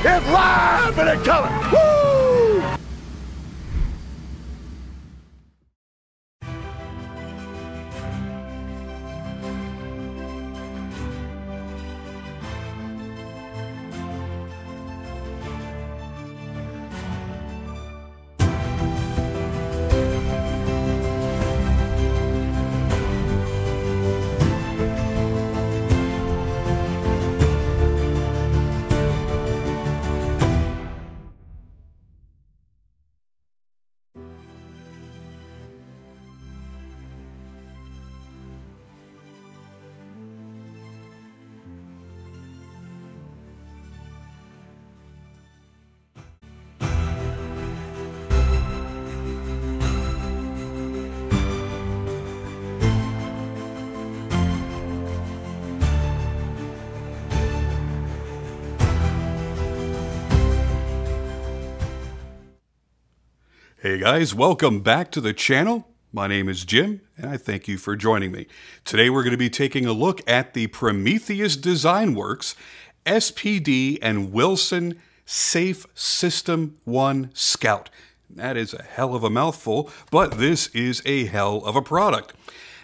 It's live and in color. Woo! Hey guys, welcome back to the channel. My name is Jim, and I thank you for joining me. Today we're going to be taking a look at the Prometheus Design Werx SPD and Wilson Safe System 1 Scout. That is a hell of a mouthful, but this is a hell of a product.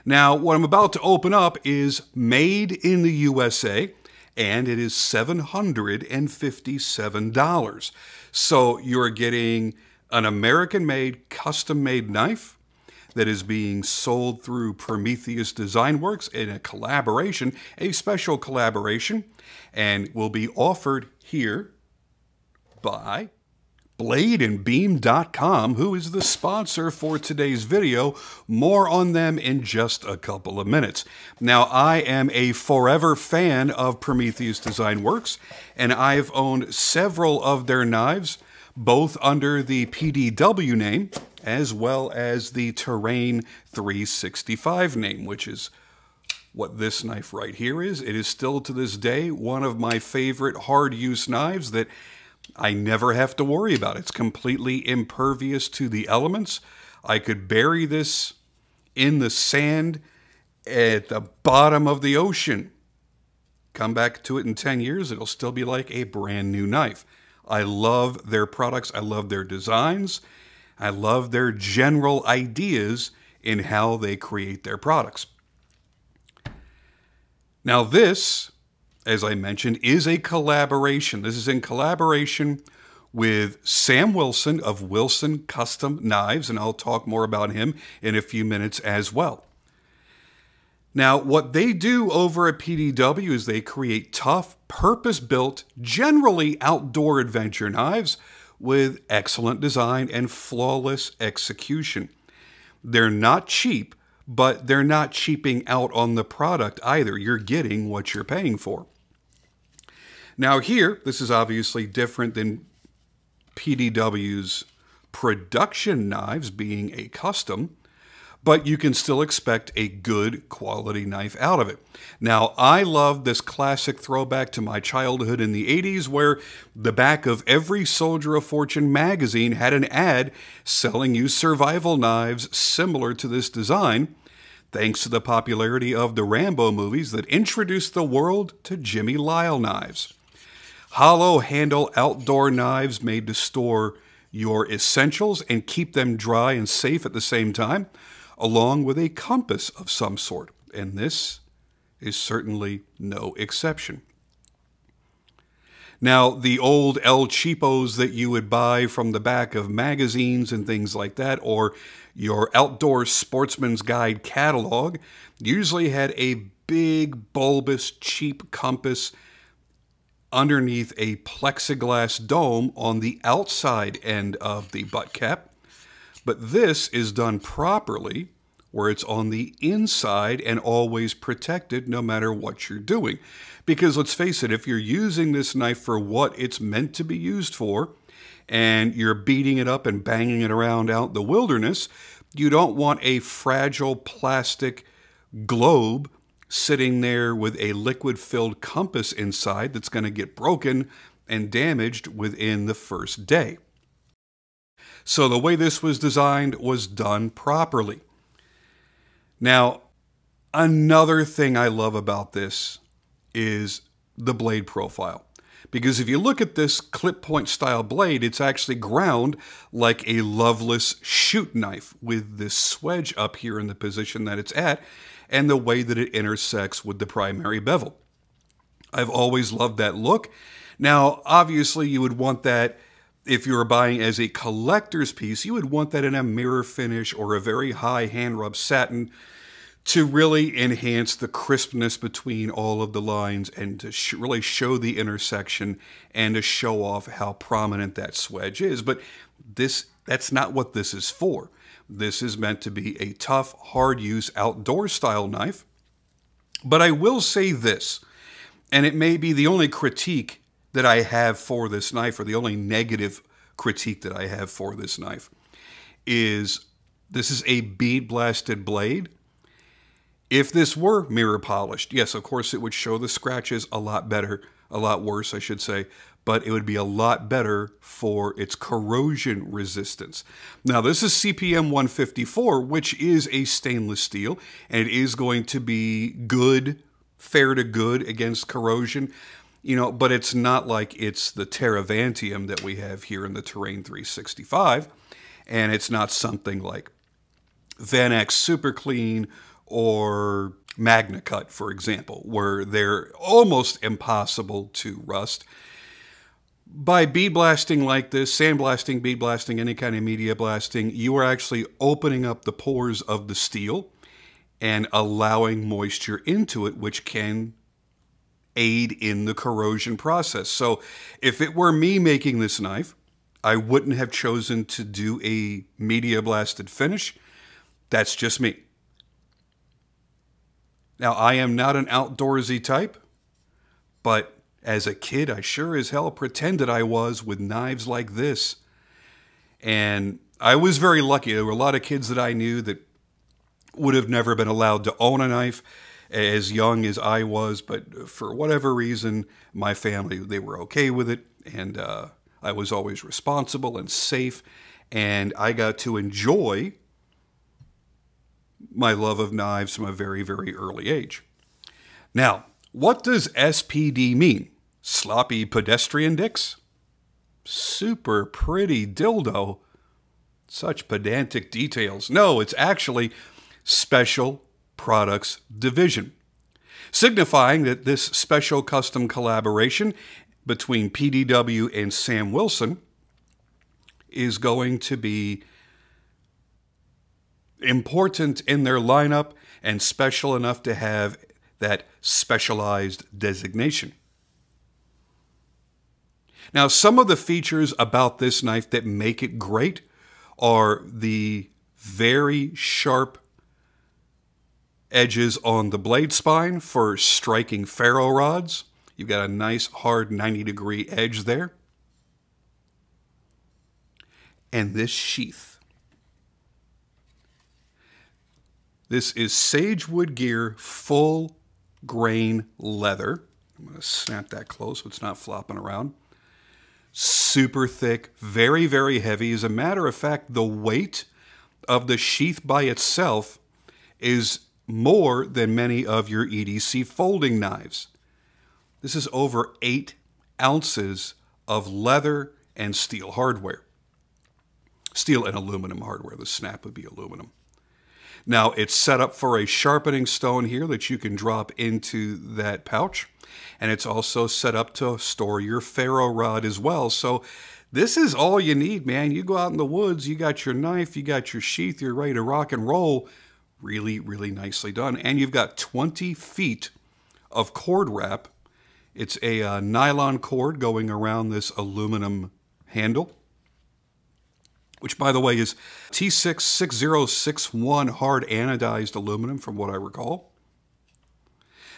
Now, what I'm about to open up is made in the USA, and it is $757. So you're getting an American-made, custom-made knife that is being sold through Prometheus Design Werx in a collaboration, a special collaboration, and will be offered here by bladeandbeam.com, who is the sponsor for today's video. More on them in just a couple of minutes. Now, I am a forever fan of Prometheus Design Werx, and I've owned several of their knives, both under the PDW name as well as the Terrain 365 name, which is what this knife right here is. It is still to this day one of my favorite hard use knives that I never have to worry about. It's completely impervious to the elements. I could bury this in the sand at the bottom of the ocean. Come back to it in 10 years, it'll still be like a brand new knife. I love their products. I love their designs. I love their general ideas in how they create their products. Now this, as I mentioned, is a collaboration. This is in collaboration with Sam Wilson of Wilson Custom Knives, and I'll talk more about him in a few minutes as well. Now, what they do over at PDW is they create tough, purpose-built, generally outdoor adventure knives with excellent design and flawless execution. They're not cheap, but they're not cheaping out on the product either. You're getting what you're paying for. Now here, this is obviously different than PDW's production knives being a custom, but you can still expect a good quality knife out of it. Now, I love this classic throwback to my childhood in the 80s where the back of every Soldier of Fortune magazine had an ad selling you survival knives similar to this design, thanks to the popularity of the Rambo movies that introduced the world to Jimmy Lyle knives. Hollow handle outdoor knives made to store your essentials and keep them dry and safe at the same time, along with a compass of some sort, and this is certainly no exception. Now, the old El Cheapos that you would buy from the back of magazines and things like that, or your Outdoor Sportsman's Guide catalog, usually had a big, bulbous, cheap compass underneath a plexiglass dome on the outside end of the butt cap. But this is done properly, where it's on the inside and always protected no matter what you're doing. Because let's face it, if you're using this knife for what it's meant to be used for, and you're beating it up and banging it around out in the wilderness, you don't want a fragile plastic globe sitting there with a liquid-filled compass inside that's going to get broken and damaged within the first day. So the way this was designed was done properly. Now, another thing I love about this is the blade profile. Because if you look at this clip point style blade, it's actually ground like a loveless shoot knife with this swedge up here in the position that it's at and the way that it intersects with the primary bevel. I've always loved that look. Now, obviously, you would want that if you were buying as a collector's piece, you would want that in a mirror finish or a very high hand rub satin to really enhance the crispness between all of the lines and to really show the intersection and to show off how prominent that swedge is. But that's not what this is for. This is meant to be a tough, hard-use, outdoor-style knife. But I will say this, and it may be the only critique that I have for this knife, or the only negative critique that I have for this knife, is this is a bead-blasted blade. If this were mirror polished, yes, of course it would show the scratches a lot better, a lot worse, I should say, but it would be a lot better for its corrosion resistance. Now, this is CPM 154, which is a stainless steel, and it is going to be good, fair to good against corrosion, but it's not like it's the Terravantium that we have here in the Terrain 365, and it's not something like Van X Super Clean or Magna Cut, for example, where they're almost impossible to rust. By bead blasting like this, sandblasting, bead blasting, any kind of media blasting, you are actually opening up the pores of the steel and allowing moisture into it, which can aid in the corrosion process. So if it were me making this knife, I wouldn't have chosen to do a media blasted finish. That's just me. Now, I am not an outdoorsy type, but as a kid, I sure as hell pretended I was with knives like this. And I was very lucky. There were a lot of kids that I knew that would have never been allowed to own a knife as young as I was, but for whatever reason, my family, they were okay with it, and I was always responsible and safe, and I got to enjoy my love of knives from a very, very early age. Now, what does SPD mean? Sloppy pedestrian dicks? Super pretty dildo. Such pedantic details. No, it's actually Special Products Division, signifying that this special custom collaboration between PDW and Sam Wilson is going to be important in their lineup and special enough to have that specialized designation. Now, some of the features about this knife that make it great are the very sharp edges on the blade spine for striking ferro rods. You've got a nice hard 90-degree edge there. And this sheath. This is Sagewood Gear full grain leather. I'm going to snap that close so it's not flopping around. Super thick, very, very heavy. As a matter of fact, the weight of the sheath by itself is more than many of your EDC folding knives. This is over 8 ounces of leather and steel hardware. Steel and aluminum hardware. The snap would be aluminum. Now, it's set up for a sharpening stone here that you can drop into that pouch. And it's also set up to store your ferro rod as well. So this is all you need, man. You go out in the woods, you got your knife, you got your sheath, you're ready to rock and roll. Really, really nicely done. And you've got 20 feet of cord wrap. It's a nylon cord going around this aluminum handle, which, by the way, is T66061 hard anodized aluminum, from what I recall.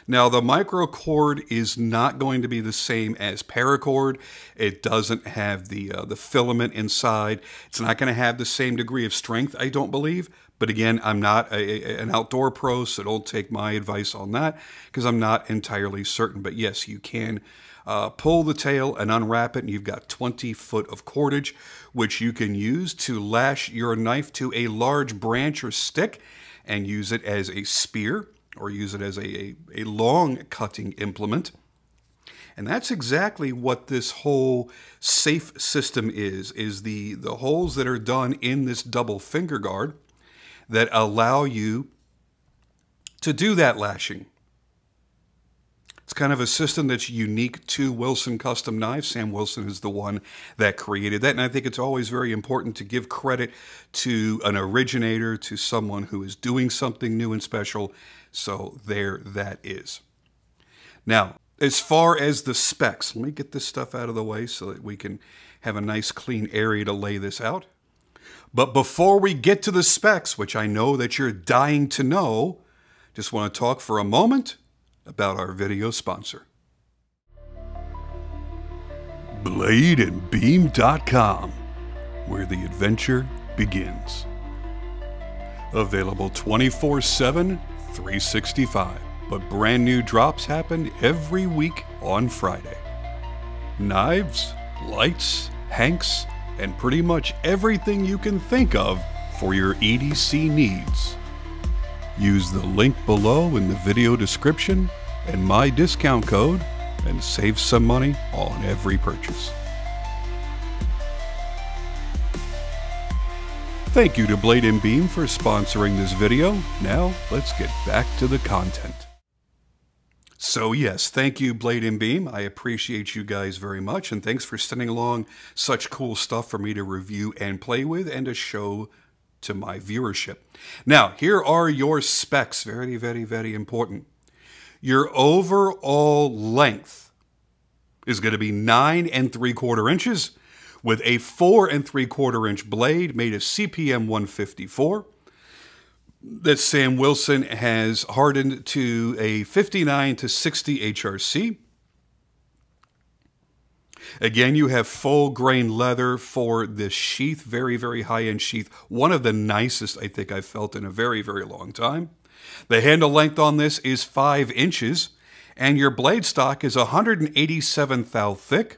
Now, the micro cord is not going to be the same as paracord. It doesn't have the filament inside. It's not going to have the same degree of strength, I don't believe. But again, I'm not an outdoor pro, so don't take my advice on that because I'm not entirely certain. But yes, you can pull the tail and unwrap it, and you've got 20 foot of cordage, which you can use to lash your knife to a large branch or stick and use it as a spear or use it as a long cutting implement. And that's exactly what this whole safe system is the holes that are done in this double finger guard that allow you to do that lashing. It's kind of a system that's unique to Wilson Custom Knives. Sam Wilson is the one that created that. And I think it's always very important to give credit to an originator, to someone who is doing something new and special. So there that is. Now, as far as the specs, let me get this stuff out of the way so that we can have a nice clean area to lay this out. But before we get to the specs, which I know that you're dying to know, just want to talk for a moment about our video sponsor. BladeandBeam.com, where the adventure begins. Available 24/7, 365. But brand new drops happen every week on Friday. Knives, lights, hanks, and pretty much everything you can think of for your EDC needs. Use the link below in the video description and my discount code and save some money on every purchase. Thank you to Blade & Beam for sponsoring this video. Now, let's get back to the content. So yes, thank you, Blade & Beam. I appreciate you guys very much, and thanks for sending along such cool stuff for me to review and play with and to show to my viewership. Now, here are your specs. Very, very, very important. Your overall length is going to be 9 3/4 inches with a 4 3/4 inch blade made of CPM 154. That Sam Wilson has hardened to a 59 to 60 HRC. Again, you have full grain leather for this sheath, very, very high-end sheath. One of the nicest I think I've felt in a very, very long time. The handle length on this is 5 inches, and your blade stock is 187 thou thick.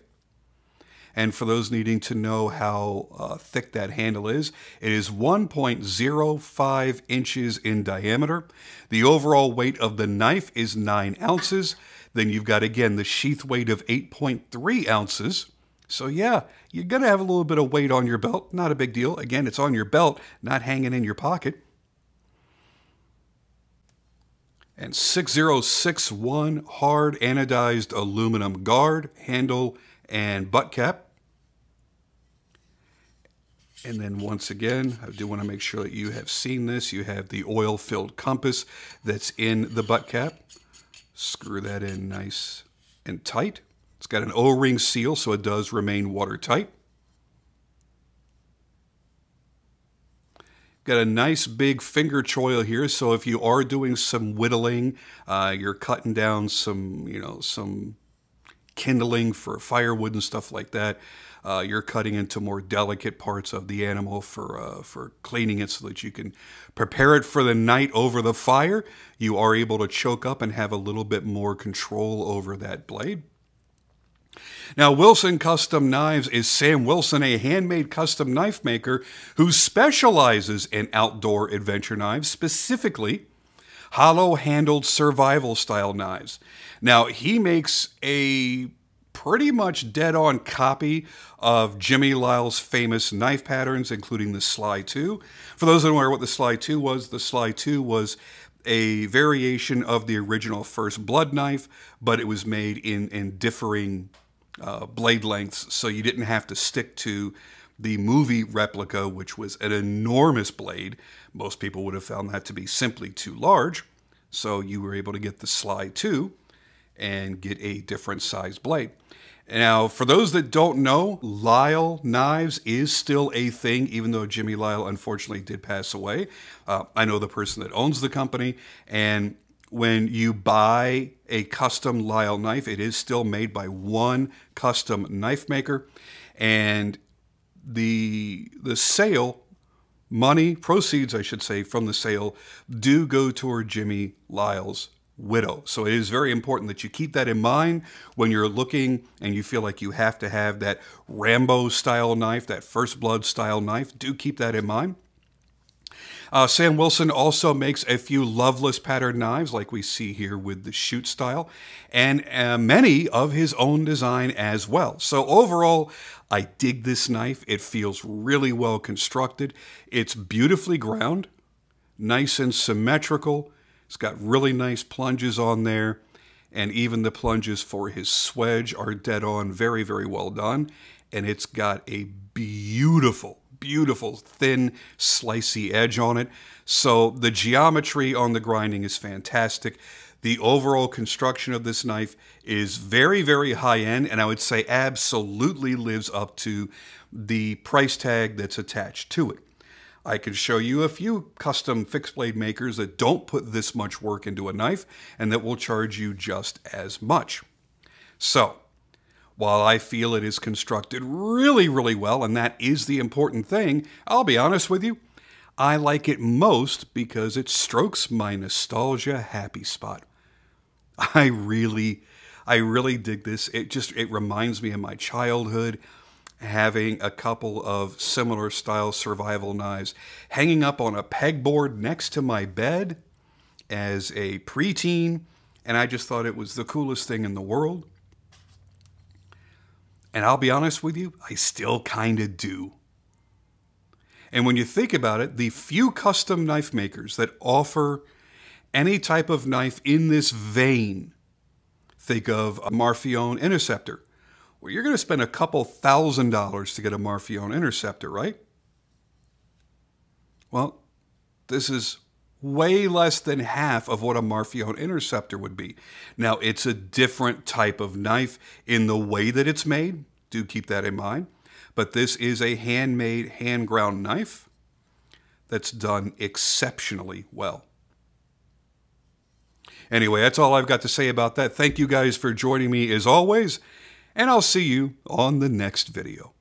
And for those needing to know how thick that handle is, it is 1.05 inches in diameter. The overall weight of the knife is 9 ounces. Then you've got, again, the sheath weight of 8.3 ounces. So yeah, you're going to have a little bit of weight on your belt. Not a big deal. Again, it's on your belt, not hanging in your pocket. And 6061 hard anodized aluminum guard, handle, and butt cap. And then once again, I do want to make sure that you have seen this. You have the oil-filled compass that's in the butt cap. Screw that in nice and tight. It's got an O-ring seal, so it does remain watertight. Got a nice big finger choil here, so if you are doing some whittling, you're cutting down some, some kindling for firewood and stuff like that. You're cutting into more delicate parts of the animal for cleaning it so that you can prepare it for the night over the fire. You are able to choke up and have a little bit more control over that blade. Now, Wilson Custom Knives is Sam Wilson, a handmade custom knife maker who specializes in outdoor adventure knives, specifically hollow-handled survival-style knives. Now, he makes a pretty much dead-on copy of Jimmy Lyle's famous knife patterns, including the Sly 2. For those unaware what the Sly 2 was, the Sly 2 was a variation of the original First Blood knife, but it was made in differing blade lengths, so you didn't have to stick to the movie replica, which was an enormous blade. Most people would have found that to be simply too large, so you were able to get the Sly 2 and get a different size blade. Now, for those that don't know, Lyle Knives is still a thing, even though Jimmy Lyle unfortunately did pass away. I know the person that owns the company, and when you buy a custom Lyle knife, it is still made by one custom knife maker, and the sale, money, proceeds, I should say, from the sale do go toward Jimmy Lyle's widow. So it is very important that you keep that in mind when you're looking and you feel like you have to have that Rambo style knife, that First Blood style knife. Do keep that in mind. Sam Wilson also makes a few loveless pattern knives like we see here with the shoot style, and many of his own design as well. So overall, I dig this knife. It feels really well constructed. It's beautifully ground, nice and symmetrical. It's got really nice plunges on there, and even the plunges for his swedge are dead on, very, very well done. And it's got a beautiful, beautiful, thin, slicey edge on it. So the geometry on the grinding is fantastic. The overall construction of this knife is very, very high-end, and I would say absolutely lives up to the price tag that's attached to it. I could show you a few custom fixed blade makers that don't put this much work into a knife and that will charge you just as much. So, while I feel it is constructed really, really well, and that is the important thing, I'll be honest with you, I like it most because it strokes my nostalgia happy spot. I really dig this. It reminds me of my childhood, having a couple of similar style survival knives hanging up on a pegboard next to my bed as a preteen, and I just thought it was the coolest thing in the world. And I'll be honest with you, I still kind of do. And when you think about it, the few custom knife makers that offer any type of knife in this vein, think of a Marfione Interceptor. Well, you're going to spend a couple $1,000s to get a Marfione Interceptor, right? Well, this is way less than half of what a Marfione Interceptor would be. Now, it's a different type of knife in the way that it's made. Do keep that in mind. But this is a handmade, hand-ground knife that's done exceptionally well. Anyway, that's all I've got to say about that. Thank you guys for joining me as always, and I'll see you on the next video.